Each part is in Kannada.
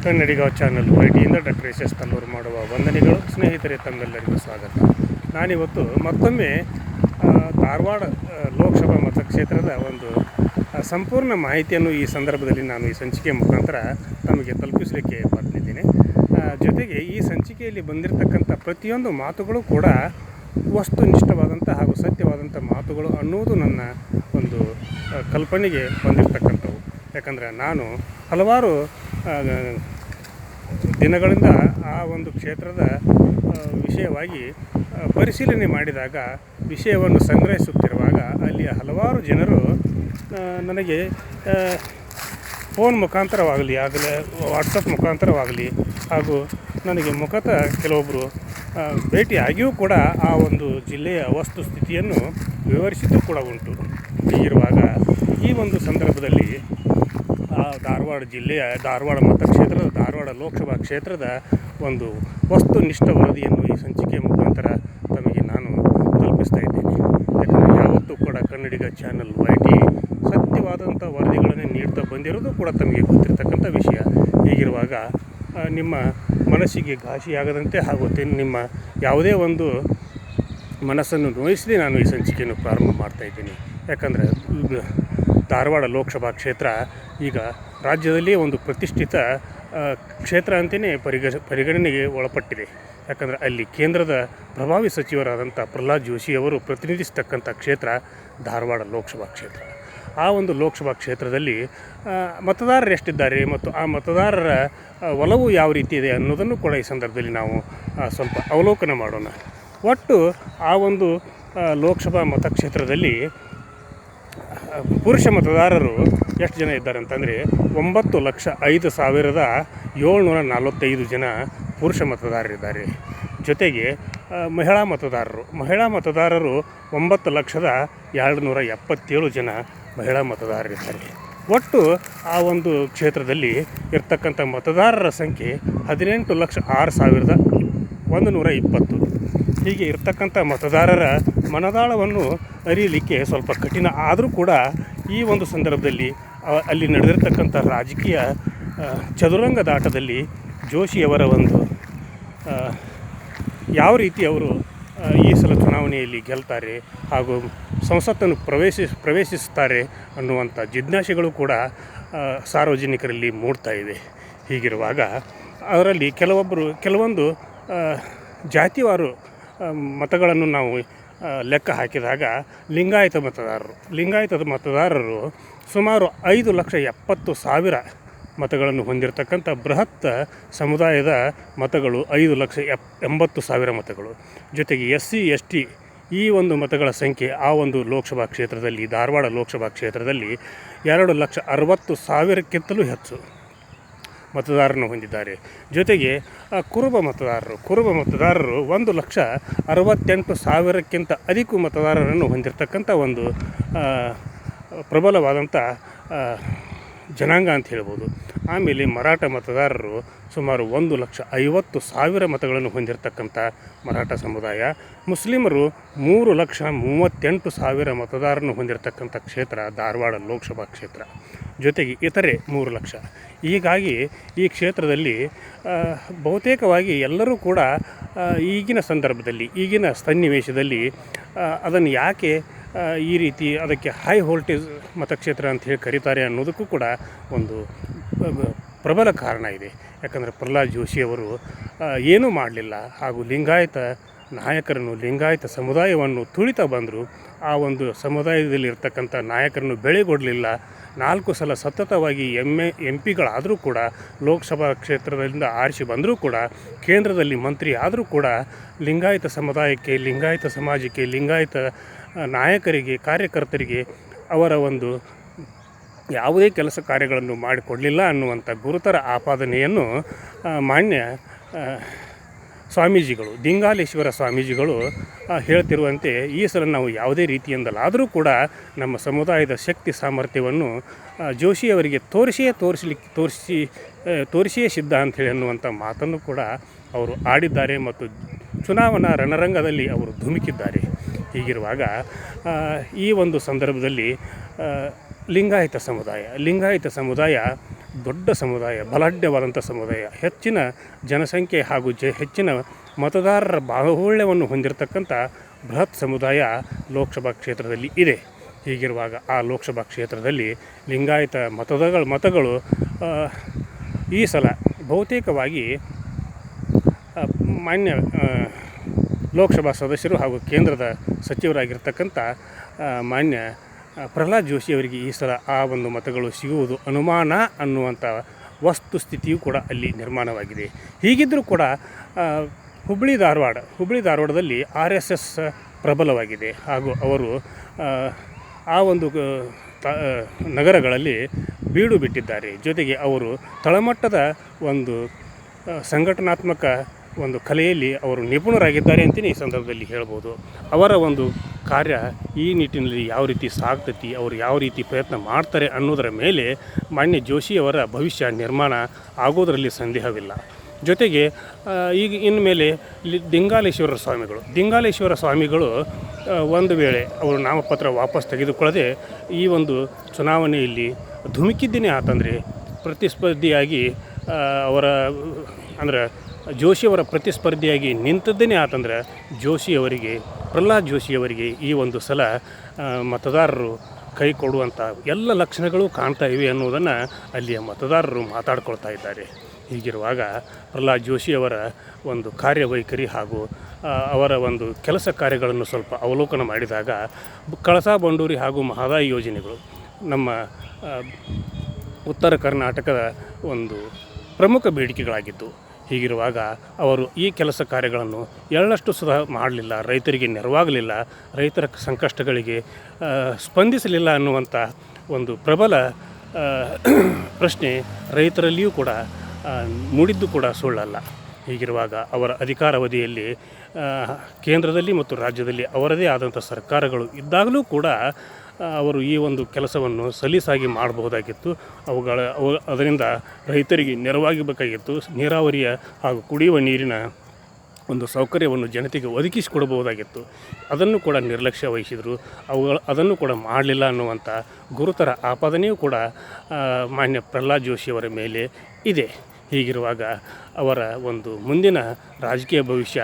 ಕನ್ನಡಿಗ ಚಾನಲ್ ವೈಟಿಯಿಂದ ಡಾಕ್ಟರ್ ಎಸ್ ತಲ್ಲೂರು ಮಾಡುವ ವಂದನೆಗಳು. ಸ್ನೇಹಿತರೆ, ತಮ್ಮೆಲ್ಲರಿಗೂ ಸ್ವಾಗತ. ನಾನಿವತ್ತು ಮತ್ತೊಮ್ಮೆ ಧಾರವಾಡ ಲೋಕಸಭಾ ಮತಕ್ಷೇತ್ರದ ಒಂದು ಸಂಪೂರ್ಣ ಮಾಹಿತಿಯನ್ನು ಈ ಸಂದರ್ಭದಲ್ಲಿ ನಾನು ಈ ಸಂಚಿಕೆ ಮುಖಾಂತರ ತಮಗೆ ತಲುಪಿಸಲಿಕ್ಕೆ ಬಂದಿದ್ದೀನಿ. ಜೊತೆಗೆ ಈ ಸಂಚಿಕೆಯಲ್ಲಿ ಬಂದಿರತಕ್ಕಂಥ ಪ್ರತಿಯೊಂದು ಮಾತುಗಳು ಕೂಡ ವಸ್ತುನಿಷ್ಠವಾದಂಥ ಹಾಗೂ ಸತ್ಯವಾದಂಥ ಮಾತುಗಳು ಅನ್ನುವುದು ನನ್ನ ಒಂದು ಕಲ್ಪನೆಗೆ ಬಂದಿರತಕ್ಕಂಥವು. ಯಾಕಂದರೆ ನಾನು ಹಲವಾರು ದಿನಗಳಿಂದ ಆ ಒಂದು ಕ್ಷೇತ್ರದ ವಿಷಯವಾಗಿ ಪರಿಶೀಲನೆ ಮಾಡಿದಾಗ, ವಿಷಯವನ್ನು ಸಂಗ್ರಹಿಸುತ್ತಿರುವಾಗ ಅಲ್ಲಿಯ ಹಲವಾರು ಜನರು ನನಗೆ ಫೋನ್ ಮುಖಾಂತರವಾಗಲಿ, ಆಗಲೇ ವಾಟ್ಸಪ್ ಮುಖಾಂತರವಾಗಲಿ ಹಾಗೂ ನನಗೆ ಮುಖತಃ ಕೆಲವೊಬ್ಬರು ಭೇಟಿಯಾಗಿಯೂ ಕೂಡ ಆ ಒಂದು ಜಿಲ್ಲೆಯ ವಸ್ತುಸ್ಥಿತಿಯನ್ನು ವಿವರಿಸಿದ್ದು ಕೂಡ ಉಂಟು. ಹೀಗಿರುವಾಗ ಈ ಒಂದು ಸಂದರ್ಭದಲ್ಲಿ ಧಾರವಾಡ ಜಿಲ್ಲೆಯ ಧಾರವಾಡ ಮತಕ್ಷೇತ್ರದ ಧಾರವಾಡ ಲೋಕಸಭಾ ಕ್ಷೇತ್ರದ ಒಂದು ವಸ್ತುನಿಷ್ಠ ವರದಿಯನ್ನು ಈ ಸಂಚಿಕೆ ಮುಖಾಂತರ ತಮಗೆ ನಾನು ತಲುಪಿಸ್ತಾ ಇದ್ದೇನೆ. ಯಾಕಂದರೆ ಯಾವತ್ತೂ ಕೂಡ ಕನ್ನಡಿಗ ಚಾನಲ್ ವೈಟಿ ಸತ್ಯವಾದಂಥ ವರದಿಗಳನ್ನು ನೀಡ್ತಾ ಬಂದಿರೋದು ಕೂಡ ತಮಗೆ ಗೊತ್ತಿರತಕ್ಕಂಥ ವಿಷಯ. ಹೀಗಿರುವಾಗ ನಿಮ್ಮ ಮನಸ್ಸಿಗೆ ಘಾಸಿಯಾಗದಂತೆ ಹಾಗೂ ನಿಮ್ಮ ಯಾವುದೇ ಒಂದು ಮನಸ್ಸನ್ನು ನೋಯಿಸದೆ ನಾನು ಈ ಸಂಚಿಕೆಯನ್ನು ಪ್ರಾರಂಭ ಮಾಡ್ತಾಯಿದ್ದೀನಿ. ಯಾಕಂದರೆ ಧಾರವಾಡ ಲೋಕಸಭಾ ಕ್ಷೇತ್ರ ಈಗ ರಾಜ್ಯದಲ್ಲಿ ಒಂದು ಪ್ರತಿಷ್ಠಿತ ಕ್ಷೇತ್ರ ಅಂತಲೇ ಪರಿಗಣನೆಗೆ ಒಳಪಟ್ಟಿದೆ. ಯಾಕಂದರೆ ಅಲ್ಲಿ ಕೇಂದ್ರದ ಪ್ರಭಾವಿ ಸಚಿವರಾದಂಥ ಪ್ರಹ್ಲಾದ್ ಜೋಶಿಯವರು ಪ್ರತಿನಿಧಿಸ್ತಕ್ಕಂಥ ಕ್ಷೇತ್ರ ಧಾರವಾಡ ಲೋಕಸಭಾ ಕ್ಷೇತ್ರ. ಆ ಒಂದು ಲೋಕಸಭಾ ಕ್ಷೇತ್ರದಲ್ಲಿ ಮತದಾರರು ಎಷ್ಟಿದ್ದಾರೆ ಮತ್ತು ಆ ಮತದಾರರ ಒಲವು ಯಾವ ರೀತಿ ಇದೆ ಅನ್ನೋದನ್ನು ಕೂಡ ಈ ಸಂದರ್ಭದಲ್ಲಿ ನಾವು ಸ್ವಲ್ಪ ಅವಲೋಕನ ಮಾಡೋಣ. ಒಟ್ಟು ಆ ಒಂದು ಲೋಕಸಭಾ ಮತಕ್ಷೇತ್ರದಲ್ಲಿ ಪುರುಷ ಮತದಾರರು ಎಷ್ಟು ಜನ ಇದ್ದಾರೆ ಅಂತಂದರೆ 9,05,745 ಜನ ಪುರುಷ ಮತದಾರರಿದ್ದಾರೆ. ಜೊತೆಗೆ ಮಹಿಳಾ ಮತದಾರರು 9,02,277 ಜನ ಮಹಿಳಾ ಮತದಾರರಿದ್ದಾರೆ. ಒಟ್ಟು ಆ ಒಂದು ಕ್ಷೇತ್ರದಲ್ಲಿ ಇರ್ತಕ್ಕಂಥ ಮತದಾರರ ಸಂಖ್ಯೆ 18,06,120. ಹೀಗೆ ಇರ್ತಕ್ಕಂಥ ಮತದಾರರ ಮನದಾಳವನ್ನು ಅರಿಯಲಿಕ್ಕೆ ಸ್ವಲ್ಪ ಕಠಿಣ ಆದರೂ ಕೂಡ ಈ ಒಂದು ಸಂದರ್ಭದಲ್ಲಿ ಅಲ್ಲಿ ನಡೆದಿರ್ತಕ್ಕಂಥ ರಾಜಕೀಯ ಚದುರಂಗದಾಟದಲ್ಲಿ ಜೋಶಿಯವರ ಒಂದು ಯಾವ ರೀತಿ ಅವರು ಈ ಸಲ ಚುನಾವಣೆಯಲ್ಲಿ ಗೆಲ್ತಾರೆ ಹಾಗೂ ಸಂಸತ್ತನ್ನು ಪ್ರವೇಶಿಸುತ್ತಾರೆ ಅನ್ನುವಂಥ ಜಿಜ್ಞಾಸೆಗಳು ಕೂಡ ಸಾರ್ವಜನಿಕರಲ್ಲಿ ಮೂಡ್ತಾ ಇವೆ. ಹೀಗಿರುವಾಗ ಅದರಲ್ಲಿ ಕೆಲವೊಂದು ಜಾತಿವಾರು ಮತಗಳನ್ನು ನಾವು ಲೆಕ್ಕ ಹಾಕಿದಾಗ ಲಿಂಗಾಯತದ ಮತದಾರರು ಸುಮಾರು 5,70,000 ಮತಗಳನ್ನು ಹೊಂದಿರತಕ್ಕಂಥ ಬೃಹತ್ ಸಮುದಾಯದ ಮತಗಳು 5,80,000 ಮತಗಳು. ಜೊತೆಗೆ SC ST ಈ ಒಂದು ಮತಗಳ ಸಂಖ್ಯೆ ಆ ಒಂದು ಲೋಕಸಭಾ ಕ್ಷೇತ್ರದಲ್ಲಿ ಧಾರವಾಡ ಲೋಕಸಭಾ ಕ್ಷೇತ್ರದಲ್ಲಿ 2,60,000ಕ್ಕಿಂತಲೂ ಹೆಚ್ಚು ಮತದಾರರನ್ನು ಹೊಂದಿದ್ದಾರೆ. ಜೊತೆಗೆ ಕುರುಬ ಮತದಾರರು 1,68,000ಕ್ಕಿಂತ ಅಧಿಕ ಮತದಾರರನ್ನು ಹೊಂದಿರತಕ್ಕಂಥ ಒಂದು ಪ್ರಬಲವಾದಂಥ ಜನಾಂಗ ಅಂತ ಹೇಳ್ಬೋದು. ಆಮೇಲೆ ಮರಾಠ ಮತದಾರರು ಸುಮಾರು 1,50,000 ಮತಗಳನ್ನು ಹೊಂದಿರತಕ್ಕಂಥ ಮರಾಠ ಸಮುದಾಯ. ಮುಸ್ಲಿಮರು 3,38,000 ಮತದಾರರನ್ನು ಹೊಂದಿರತಕ್ಕಂಥ ಕ್ಷೇತ್ರ ಧಾರವಾಡ ಲೋಕಸಭಾ ಕ್ಷೇತ್ರ. ಜೊತೆಗೆ ಇತರೆ 3,00,000. ಹೀಗಾಗಿ ಈ ಕ್ಷೇತ್ರದಲ್ಲಿ ಬಹುತೇಕವಾಗಿ ಎಲ್ಲರೂ ಕೂಡ ಈಗಿನ ಸಂದರ್ಭದಲ್ಲಿ ಈಗಿನ ಸನ್ನಿವೇಶದಲ್ಲಿ ಅದನ್ನು ಯಾಕೆ ಈ ರೀತಿ ಅದಕ್ಕೆ ಹೈ ವೋಲ್ಟೇಜ್ ಮತಕ್ಷೇತ್ರ ಅಂತ ಹೇಳಿ ಕರೀತಾರೆ ಅನ್ನೋದಕ್ಕೂ ಕೂಡ ಒಂದು ಪ್ರಬಲ ಕಾರಣ ಇದೆ. ಯಾಕಂದರೆ ಪ್ರಹ್ಲಾದ್ ಜೋಶಿಯವರು ಏನೂ ಮಾಡಲಿಲ್ಲ ಹಾಗೂ ಲಿಂಗಾಯತ ನಾಯಕರನ್ನು ಲಿಂಗಾಯತ ಸಮುದಾಯವನ್ನು ತುಳಿತಾ ಬಂದರು. ಆ ಒಂದು ಸಮುದಾಯದಲ್ಲಿರ್ತಕ್ಕಂಥ ನಾಯಕರನ್ನು ಬೆಳೆಗೊಡಲಿಲ್ಲ. 4 ಸಲ ಸತತವಾಗಿ MP ಗಳಾದರೂ ಕೂಡ ಲೋಕಸಭಾ ಕ್ಷೇತ್ರದಿಂದ ಆರಿಸಿ ಬಂದರೂ ಕೂಡ ಕೇಂದ್ರದಲ್ಲಿ ಮಂತ್ರಿ ಆದರೂ ಕೂಡ ಲಿಂಗಾಯತ ಸಮುದಾಯಕ್ಕೆ, ಲಿಂಗಾಯತ ಸಮಾಜಕ್ಕೆ, ಲಿಂಗಾಯತ ನಾಯಕರಿಗೆ, ಕಾರ್ಯಕರ್ತರಿಗೆ ಅವರ ಒಂದು ಯಾವುದೇ ಕೆಲಸ ಕಾರ್ಯಗಳನ್ನು ಮಾಡಿಕೊಡಲಿಲ್ಲ ಅನ್ನುವಂಥ ಗುರುತರ ಆಪಾದನೆಯನ್ನು ಮಾನ್ಯ ಸ್ವಾಮೀಜಿಗಳು, ದಿಂಗಾಲೇಶ್ವರ ಸ್ವಾಮೀಜಿಗಳು ಹೇಳ್ತಿರುವಂತೆ ಈ ಸಲ ನಾವು ಯಾವುದೇ ರೀತಿಯಿಂದಲಾದರೂ ಕೂಡ ನಮ್ಮ ಸಮುದಾಯದ ಶಕ್ತಿ ಸಾಮರ್ಥ್ಯವನ್ನು ಜೋಶಿಯವರಿಗೆ ತೋರಿಸಿಯೇ ಸಿದ್ಧ ಅಂಥೇಳಿ ಅನ್ನುವಂಥ ಮಾತನ್ನು ಕೂಡ ಅವರು ಆಡಿದ್ದಾರೆ ಮತ್ತು ಚುನಾವಣಾ ರಣರಂಗದಲ್ಲಿ ಅವರು ಧುಮುಕಿದ್ದಾರೆ. ಹೀಗಿರುವಾಗ ಈ ಒಂದು ಸಂದರ್ಭದಲ್ಲಿ ಲಿಂಗಾಯತ ಸಮುದಾಯ ದೊಡ್ಡ ಸಮುದಾಯ, ಬಲಾಢ್ಯವಾದಂಥ ಸಮುದಾಯ, ಹೆಚ್ಚಿನ ಜನಸಂಖ್ಯೆ ಹಾಗೂ ಹೆಚ್ಚಿನ ಮತದಾರರ ಬಾಹುಳ್ಯವನ್ನು ಹೊಂದಿರತಕ್ಕಂಥ ಬೃಹತ್ ಸಮುದಾಯ ಲೋಕಸಭಾ ಕ್ಷೇತ್ರದಲ್ಲಿ ಇದೆ. ಹೀಗಿರುವಾಗ ಆ ಲೋಕಸಭಾ ಕ್ಷೇತ್ರದಲ್ಲಿ ಲಿಂಗಾಯತ ಮತಗಳು ಈ ಸಲ ಬಹುತೇಕವಾಗಿ ಮಾನ್ಯ ಲೋಕಸಭಾ ಸದಸ್ಯರು ಹಾಗೂ ಕೇಂದ್ರದ ಸಚಿವರಾಗಿರ್ತಕ್ಕಂಥ ಮಾನ್ಯ ಪ್ರಹ್ಲಾದ್ ಜೋಶಿಯವರಿಗೆ ಈ ಸಲ ಆ ಒಂದು ಮತಗಳು ಸಿಗುವುದು ಅನುಮಾನ ಅನ್ನುವಂಥ ವಸ್ತುಸ್ಥಿತಿಯೂ ಕೂಡ ಅಲ್ಲಿ ನಿರ್ಮಾಣವಾಗಿದೆ. ಹೀಗಿದ್ದರೂ ಕೂಡ ಹುಬ್ಬಳ್ಳಿ ಧಾರವಾಡದಲ್ಲಿ RSS ಪ್ರಬಲವಾಗಿದೆ ಹಾಗೂ ಅವರು ಆ ಒಂದು ನಗರಗಳಲ್ಲಿ ಬೀಡು ಬಿಟ್ಟಿದ್ದಾರೆ. ಜೊತೆಗೆ ಅವರು ತಳಮಟ್ಟದ ಒಂದು ಸಂಘಟನಾತ್ಮಕ ಒಂದು ಕಲೆಯಲ್ಲಿ ಅವರು ನಿಪುಣರಾಗಿದ್ದಾರೆ ಅಂತಲೇ ಈ ಸಂದರ್ಭದಲ್ಲಿ ಹೇಳ್ಬೋದು. ಅವರ ಒಂದು ಕಾರ್ಯ ಈ ನಿಟ್ಟಿನಲ್ಲಿ ಯಾವ ರೀತಿ ಸಾಗ್ತೈತಿ, ಅವರು ಯಾವ ರೀತಿ ಪ್ರಯತ್ನ ಮಾಡ್ತಾರೆ ಅನ್ನೋದರ ಮೇಲೆ ಮಾನ್ಯ ಜೋಶಿಯವರ ಭವಿಷ್ಯ ನಿರ್ಮಾಣ ಆಗೋದರಲ್ಲಿ ಸಂದೇಹವಿಲ್ಲ. ಜೊತೆಗೆ ಈಗ ಇನ್ಮೇಲೆ ದಿಂಗಾಲೇಶ್ವರ ಸ್ವಾಮಿಗಳು ಒಂದು ವೇಳೆ ಅವರು ನಾಮಪತ್ರ ವಾಪಸ್ ತೆಗೆದುಕೊಳ್ಳದೆ ಈ ಒಂದು ಚುನಾವಣೆಯಲ್ಲಿ ಧುಮುಕಿದ್ದೇನೆ ಆತಂದರೆ ಪ್ರತಿಸ್ಪರ್ಧಿಯಾಗಿ ಜೋಶಿಯವರ ಪ್ರತಿಸ್ಪರ್ಧಿಯಾಗಿ ನಿಂತದ್ದೇನೆ ಆತಂದ್ರೆ ಪ್ರಹ್ಲಾದ್ ಜೋಶಿಯವರಿಗೆ ಈ ಒಂದು ಸಲ ಮತದಾರರು ಕೈ ಕೊಡುವಂಥ ಎಲ್ಲ ಲಕ್ಷಣಗಳು ಕಾಣ್ತಾ ಇವೆ ಅನ್ನೋದನ್ನು ಅಲ್ಲಿಯ ಮತದಾರರು ಮಾತಾಡ್ಕೊಳ್ತಾ ಇದ್ದಾರೆ. ಹೀಗಿರುವಾಗ ಪ್ರಹ್ಲಾದ್ ಜೋಶಿಯವರ ಒಂದು ಕಾರ್ಯವೈಖರಿ ಹಾಗೂ ಅವರ ಒಂದು ಕೆಲಸ ಕಾರ್ಯಗಳನ್ನು ಸ್ವಲ್ಪ ಅವಲೋಕನ ಮಾಡಿದಾಗ ಕಳಸಾ ಬಂಡೂರಿ ಹಾಗೂ ಮಹದಾಯಿ ಯೋಜನೆಗಳು ನಮ್ಮ ಉತ್ತರ ಕರ್ನಾಟಕದ ಒಂದು ಪ್ರಮುಖ ಬೇಡಿಕೆಗಳಾಗಿದ್ದು, ಹೀಗಿರುವಾಗ ಅವರು ಈ ಕೆಲಸ ಕಾರ್ಯಗಳನ್ನು ಎಳ್ಳಷ್ಟು ಸಹ ಮಾಡಲಿಲ್ಲ, ರೈತರಿಗೆ ನೆರವಾಗಲಿಲ್ಲ, ರೈತರ ಸಂಕಷ್ಟಗಳಿಗೆ ಸ್ಪಂದಿಸಲಿಲ್ಲ ಅನ್ನುವಂಥ ಒಂದು ಪ್ರಬಲ ಪ್ರಶ್ನೆ ರೈತರಲ್ಲಿಯೂ ಕೂಡ ಮೂಡಿದ್ದು ಕೂಡ ಸುಳ್ಳಲ್ಲ. ಹೀಗಿರುವಾಗ ಅವರ ಅಧಿಕಾರಾವಧಿಯಲ್ಲಿ ಕೇಂದ್ರದಲ್ಲಿ ಮತ್ತು ರಾಜ್ಯದಲ್ಲಿ ಅವರದೇ ಆದಂಥ ಸರ್ಕಾರಗಳು ಇದ್ದಾಗಲೂ ಕೂಡ ಅವರು ಈ ಒಂದು ಕೆಲಸವನ್ನು ಸಲೀಸಾಗಿ ಮಾಡಬಹುದಾಗಿತ್ತು. ಅದರಿಂದ ರೈತರಿಗೆ ನೆರವಾಗಬೇಕಾಗಿತ್ತು. ನೀರಾವರಿಯ ಹಾಗೂ ಕುಡಿಯುವ ನೀರಿನ ಒಂದು ಸೌಕರ್ಯವನ್ನು ಜನತೆಗೆ ಒದಗಿಸಿಕೊಡಬಹುದಾಗಿತ್ತು. ಅದನ್ನು ಕೂಡ ನಿರ್ಲಕ್ಷ್ಯ ವಹಿಸಿದರು. ಅದನ್ನು ಕೂಡ ಮಾಡಲಿಲ್ಲ ಅನ್ನುವಂಥ ಗುರುತರ ಆಪಾದನೆಯೂ ಕೂಡ ಮಾನ್ಯ ಪ್ರಹ್ಲಾದ್ ಜೋಶಿಯವರ ಮೇಲೆ ಇದೆ. ಹೀಗಿರುವಾಗ ಅವರ ಒಂದು ಮುಂದಿನ ರಾಜಕೀಯ ಭವಿಷ್ಯ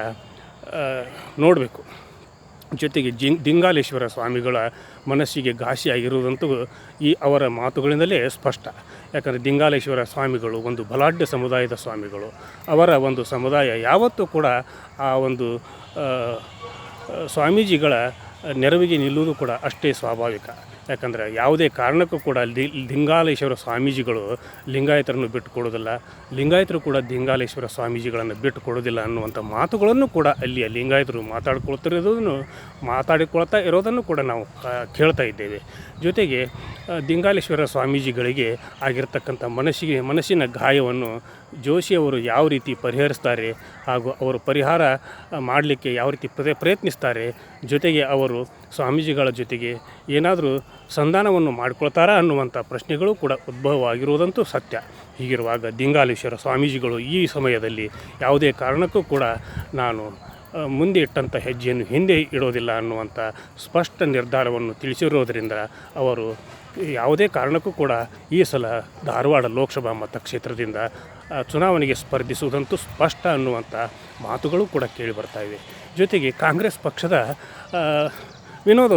ನೋಡಬೇಕು. ಜೊತೆಗೆ ದಿಂಗಾಲೇಶ್ವರ ಸ್ವಾಮಿಗಳ ಮನಸ್ಸಿಗೆ ಘಾಸಿಯಾಗಿರುವುದಂತೂ ಈ ಅವರ ಮಾತುಗಳಿಂದಲೇ ಸ್ಪಷ್ಟ. ಯಾಕಂದರೆ ದಿಂಗಾಲೇಶ್ವರ ಸ್ವಾಮಿಗಳು ಒಂದು ಬಲಾಢ್ಯ ಸಮುದಾಯದ ಸ್ವಾಮಿಗಳು. ಅವರ ಒಂದು ಸಮುದಾಯ ಯಾವತ್ತೂ ಕೂಡ ಆ ಒಂದು ಸ್ವಾಮೀಜಿಗಳ ನೆರವಿಗೆ ನಿಲ್ಲುವುದು ಕೂಡ ಅಷ್ಟೇ ಸ್ವಾಭಾವಿಕ. ಯಾಕಂದರೆ ಯಾವುದೇ ಕಾರಣಕ್ಕೂ ಕೂಡ ದಿಂಗಾಲೇಶ್ವರ ಸ್ವಾಮೀಜಿಗಳು ಲಿಂಗಾಯತರನ್ನು ಬಿಟ್ಟು ಕೊಡೋದಿಲ್ಲ, ಲಿಂಗಾಯತರು ಕೂಡ ದಿಂಗಾಲೇಶ್ವರ ಸ್ವಾಮೀಜಿಗಳನ್ನು ಬಿಟ್ಟು ಕೊಡೋದಿಲ್ಲ ಅನ್ನುವಂಥ ಮಾತುಗಳನ್ನು ಕೂಡ ಅಲ್ಲಿಯ ಲಿಂಗಾಯತರು ಮಾತಾಡಿಕೊಳ್ತಾ ಇರೋದನ್ನು ಕೂಡ ನಾವು ಕೇಳ್ತಾ ಇದ್ದೇವೆ. ಜೊತೆಗೆ ದಿಂಗಾಲೇಶ್ವರ ಸ್ವಾಮೀಜಿಗಳಿಗೆ ಆಗಿರ್ತಕ್ಕಂಥ ಮನಸ್ಸಿನ ಗಾಯವನ್ನು ಜೋಶಿಯವರು ಯಾವ ರೀತಿ ಪರಿಹರಿಸ್ತಾರೆ ಹಾಗೂ ಅವರು ಪರಿಹಾರ ಮಾಡಲಿಕ್ಕೆ ಯಾವ ರೀತಿ ಪ್ರಯತ್ನಿಸ್ತಾರೆ, ಜೊತೆಗೆ ಅವರು ಸ್ವಾಮೀಜಿಗಳ ಜೊತೆಗೆ ಏನಾದರೂ ಸಂಧಾನವನ್ನು ಮಾಡಿಕೊಳ್ತಾರಾ ಅನ್ನುವಂಥ ಪ್ರಶ್ನೆಗಳು ಕೂಡ ಉದ್ಭವವಾಗಿರುವುದಂತೂ ಸತ್ಯ. ಹೀಗಿರುವಾಗ ದಿಂಗಾಲೇಶ್ವರ ಸ್ವಾಮೀಜಿಗಳು ಈ ಸಮಯದಲ್ಲಿ ಯಾವುದೇ ಕಾರಣಕ್ಕೂ ಕೂಡ ನಾನು ಮುಂದೆ ಇಟ್ಟಂಥ ಹೆಜ್ಜೆಯನ್ನು ಹಿಂದೆ ಇಡೋದಿಲ್ಲ ಅನ್ನುವಂಥ ಸ್ಪಷ್ಟ ನಿರ್ಧಾರವನ್ನು ತಿಳಿಸಿರೋದರಿಂದ ಅವರು ಯಾವುದೇ ಕಾರಣಕ್ಕೂ ಕೂಡ ಈ ಸಲ ಧಾರವಾಡ ಲೋಕಸಭಾ ಮತಕ್ಷೇತ್ರದಿಂದ ಚುನಾವಣೆಗೆ ಸ್ಪರ್ಧಿಸುವುದಂತೂ ಸ್ಪಷ್ಟ ಅನ್ನುವಂಥ ಮಾತುಗಳು ಕೂಡ ಕೇಳಿಬರ್ತಾ ಇವೆ. ಜೊತೆಗೆ ಕಾಂಗ್ರೆಸ್ ಪಕ್ಷದ ವಿನೋದ್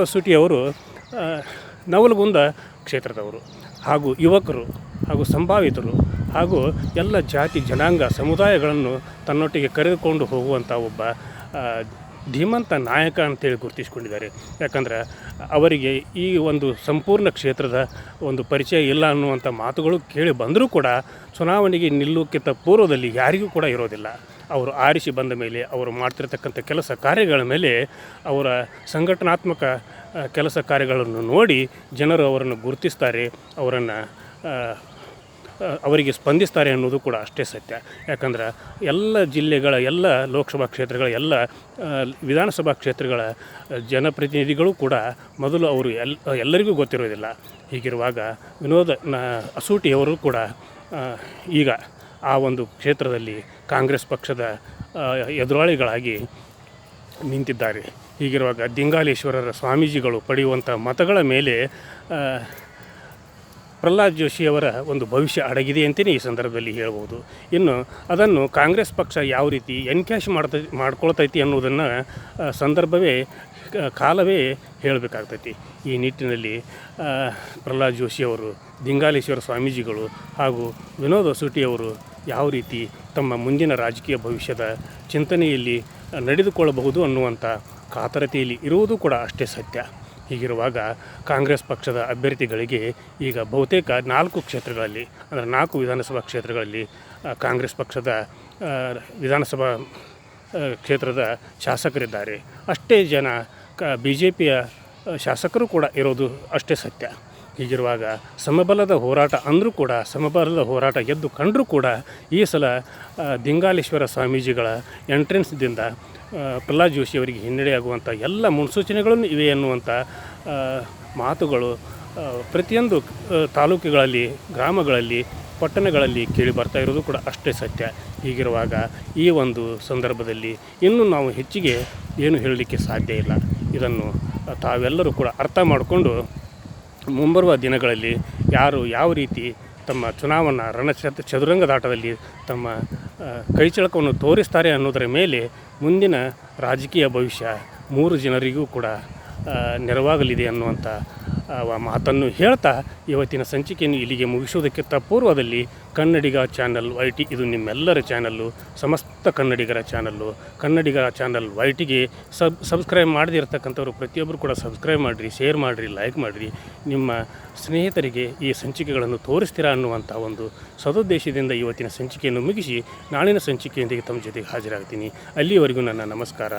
ಹೊಸೂಟಿಯವರು ನವಲಗುಂದ ಕ್ಷೇತ್ರದವರು ಹಾಗೂ ಯುವಕರು ಹಾಗೂ ಸಂಭಾವಿತರು ಹಾಗೂ ಎಲ್ಲ ಜಾತಿ ಜನಾಂಗ ಸಮುದಾಯಗಳನ್ನು ತನ್ನೊಟ್ಟಿಗೆ ಕರೆದುಕೊಂಡು ಹೋಗುವಂಥ ಒಬ್ಬ ಧೀಮಂತ ನಾಯಕ ಅಂತೇಳಿ ಗುರುತಿಸಿಕೊಂಡಿದ್ದಾರೆ. ಯಾಕಂದರೆ ಅವರಿಗೆ ಈ ಒಂದು ಸಂಪೂರ್ಣ ಕ್ಷೇತ್ರದ ಒಂದು ಪರಿಚಯ ಇಲ್ಲ ಅನ್ನುವಂಥ ಮಾತುಗಳು ಕೇಳಿ ಬಂದರೂ ಕೂಡ ಚುನಾವಣೆಗೆ ನಿಲ್ಲೋಕ್ಕಿಂತ ಪೂರ್ವದಲ್ಲಿ ಯಾರಿಗೂ ಕೂಡ ಇರೋದಿಲ್ಲ. ಅವರು ಆರಿಸಿ ಬಂದ ಮೇಲೆ ಅವರು ಮಾಡ್ತಿರ್ತಕ್ಕಂಥ ಕೆಲಸ ಕಾರ್ಯಗಳ ಮೇಲೆ ಅವರ ಸಂಘಟನಾತ್ಮಕ ಕೆಲಸ ಕಾರ್ಯಗಳನ್ನು ನೋಡಿ ಜನರು ಅವರನ್ನು ಗುರುತಿಸ್ತಾರೆ, ಅವರಿಗೆ ಸ್ಪಂದಿಸ್ತಾರೆ ಅನ್ನೋದು ಕೂಡ ಅಷ್ಟೇ ಸತ್ಯ. ಯಾಕಂದ್ರೆ ಎಲ್ಲ ಜಿಲ್ಲೆಗಳ ಎಲ್ಲ ಲೋಕಸಭಾ ಕ್ಷೇತ್ರಗಳ ಎಲ್ಲ ವಿಧಾನಸಭಾ ಕ್ಷೇತ್ರಗಳ ಜನಪ್ರತಿನಿಧಿಗಳು ಕೂಡ ಮೊದಲು ಅವರು ಎಲ್ಲರಿಗೂ ಗೊತ್ತಿರೋದಿಲ್ಲ. ಹೀಗಿರುವಾಗ ವಿನೋದ್ ಹೊಸೂಟಿಯವರು ಕೂಡ ಈಗ ಆ ಒಂದು ಕ್ಷೇತ್ರದಲ್ಲಿ ಕಾಂಗ್ರೆಸ್ ಪಕ್ಷದ ಎದುರಾಳಿಗಳಾಗಿ ನಿಂತಿದ್ದಾರೆ. ಹೀಗಿರುವಾಗ ದಿಂಗಾಲೇಶ್ವರರ ಸ್ವಾಮೀಜಿಗಳು ಪಡೆಯುವಂಥ ಮತಗಳ ಮೇಲೆ ಪ್ರಹ್ಲಾದ್ ಜೋಶಿಯವರ ಒಂದು ಭವಿಷ್ಯ ಅಡಗಿದೆ ಅಂತಲೇ ಈ ಸಂದರ್ಭದಲ್ಲಿ ಹೇಳ್ಬೋದು. ಇನ್ನು ಅದನ್ನು ಕಾಂಗ್ರೆಸ್ ಪಕ್ಷ ಯಾವ ರೀತಿ ಎನ್ಕ್ಯಾಶ್ ಮಾಡ್ಕೊಳ್ತೈತಿ ಅನ್ನೋದನ್ನು ಸಂದರ್ಭವೇ ಕಾಲವೇ ಹೇಳಬೇಕಾಗ್ತೈತಿ. ಈ ನಿಟ್ಟಿನಲ್ಲಿ ಪ್ರಹ್ಲಾದ್ ಜೋಶಿಯವರು, ದಿಂಗಾಲೇಶ್ವರ ಸ್ವಾಮೀಜಿಗಳು ಹಾಗೂ ವಿನೋದ್ ವಸೂಟಿಯವರು ಯಾವ ರೀತಿ ತಮ್ಮ ಮುಂದಿನ ರಾಜಕೀಯ ಭವಿಷ್ಯದ ಚಿಂತನೆಯಲ್ಲಿ ನಡೆದುಕೊಳ್ಳಬಹುದು ಅನ್ನುವಂಥ ಕಾತರತೆಯಲ್ಲಿ ಇರುವುದು ಕೂಡ ಅಷ್ಟೇ ಸತ್ಯ. ಹೀಗಿರುವಾಗ ಕಾಂಗ್ರೆಸ್ ಪಕ್ಷದ ಅಭ್ಯರ್ಥಿಗಳಿಗೆ ಈಗ ಬಹುತೇಕ 4 ಕ್ಷೇತ್ರಗಳಲ್ಲಿ, ಅಂದರೆ 4 ವಿಧಾನಸಭಾ ಕ್ಷೇತ್ರಗಳಲ್ಲಿ ಕಾಂಗ್ರೆಸ್ ಪಕ್ಷದ ವಿಧಾನಸಭಾ ಕ್ಷೇತ್ರದ ಶಾಸಕರಿದ್ದಾರೆ. ಅಷ್ಟೇ ಜನ ಬಿ ಜೆ ಪಿಯ ಶಾಸಕರು ಕೂಡ ಇರೋದು ಅಷ್ಟೇ ಸತ್ಯ. ಹೀಗಿರುವಾಗ ಸಮಬಲದ ಹೋರಾಟ ಅಂದರೂ ಕೂಡ, ಸಮಬಲದ ಹೋರಾಟ ಗೆದ್ದು ಕಂಡರೂ ಕೂಡ ಈ ಸಲ ದಿಂಗಾಲೇಶ್ವರ ಸ್ವಾಮೀಜಿಗಳ ಎಂಟ್ರೆನ್ಸ್ದಿಂದ ಪ್ರಹ್ಲಾದ್ ಜೋಶಿ ಅವರಿಗೆ ಹಿನ್ನಡೆಯಾಗುವಂಥ ಎಲ್ಲ ಮುನ್ಸೂಚನೆಗಳನ್ನು ಇವೆ ಎನ್ನುವಂಥ ಮಾತುಗಳು ಪ್ರತಿಯೊಂದು ತಾಲೂಕುಗಳಲ್ಲಿ, ಗ್ರಾಮಗಳಲ್ಲಿ, ಪಟ್ಟಣಗಳಲ್ಲಿ ಕೇಳಿ ಬರ್ತಾ ಇರೋದು ಕೂಡ ಅಷ್ಟೇ ಸತ್ಯ. ಹೀಗಿರುವಾಗ ಈ ಒಂದು ಸಂದರ್ಭದಲ್ಲಿ ಇನ್ನೂ ನಾವು ಹೆಚ್ಚಿಗೆ ಏನು ಹೇಳಲಿಕ್ಕೆ ಸಾಧ್ಯ ಇಲ್ಲ. ಇದನ್ನು ತಾವೆಲ್ಲರೂ ಕೂಡ ಅರ್ಥ ಮಾಡಿಕೊಂಡು ಮುಂಬರುವ ದಿನಗಳಲ್ಲಿ ಯಾರು ಯಾವ ರೀತಿ ತಮ್ಮ ಚುನಾವಣಾ ಚದುರಂಗದಾಟದಲ್ಲಿ ತಮ್ಮ ಕೈಚಳಕವನ್ನು ತೋರಿಸ್ತಾರೆ ಅನ್ನೋದರ ಮೇಲೆ ಮುಂದಿನ ರಾಜಕೀಯ ಭವಿಷ್ಯ 3 ಜನರಿಗೂ ಕೂಡ ನೆರವಾಗಲಿದೆ ಅನ್ನುವಂಥ ಮಾತನ್ನು ಹೇಳ್ತಾ ಇವತ್ತಿನ ಸಂಚಿಕೆಯನ್ನು ಇಲ್ಲಿಗೆ ಮುಗಿಸುವುದಕ್ಕಿಂತ ಪೂರ್ವದಲ್ಲಿ ಕನ್ನಡಿಗ ಚಾನಲ್ YT ಇದು ನಿಮ್ಮೆಲ್ಲರ ಚಾನಲ್ಲು, ಸಮಸ್ತ ಕನ್ನಡಿಗರ ಚಾನಲ್ಲು. ಕನ್ನಡಿಗರ ಚಾನಲ್ YTಗೆ ಸಬ್ಸ್ಕ್ರೈಬ್ ಮಾಡದೇ ಇರತಕ್ಕಂಥವ್ರು ಪ್ರತಿಯೊಬ್ಬರು ಕೂಡ ಸಬ್ಸ್ಕ್ರೈಬ್ ಮಾಡಿರಿ, ಶೇರ್ ಮಾಡಿರಿ, ಲೈಕ್ ಮಾಡಿರಿ. ನಿಮ್ಮ ಸ್ನೇಹಿತರಿಗೆ ಈ ಸಂಚಿಕೆಗಳನ್ನು ತೋರಿಸ್ತೀರಾ ಅನ್ನುವಂಥ ಒಂದು ಸದುದ್ದೇಶದಿಂದ ಇವತ್ತಿನ ಸಂಚಿಕೆಯನ್ನು ಮುಗಿಸಿ ನಾಳಿನ ಸಂಚಿಕೆಯೊಂದಿಗೆ ತಮ್ಮ ಜೊತೆಗೆ ಹಾಜರಾಗ್ತೀನಿ. ಅಲ್ಲಿಯವರೆಗೂ ನನ್ನ ನಮಸ್ಕಾರ.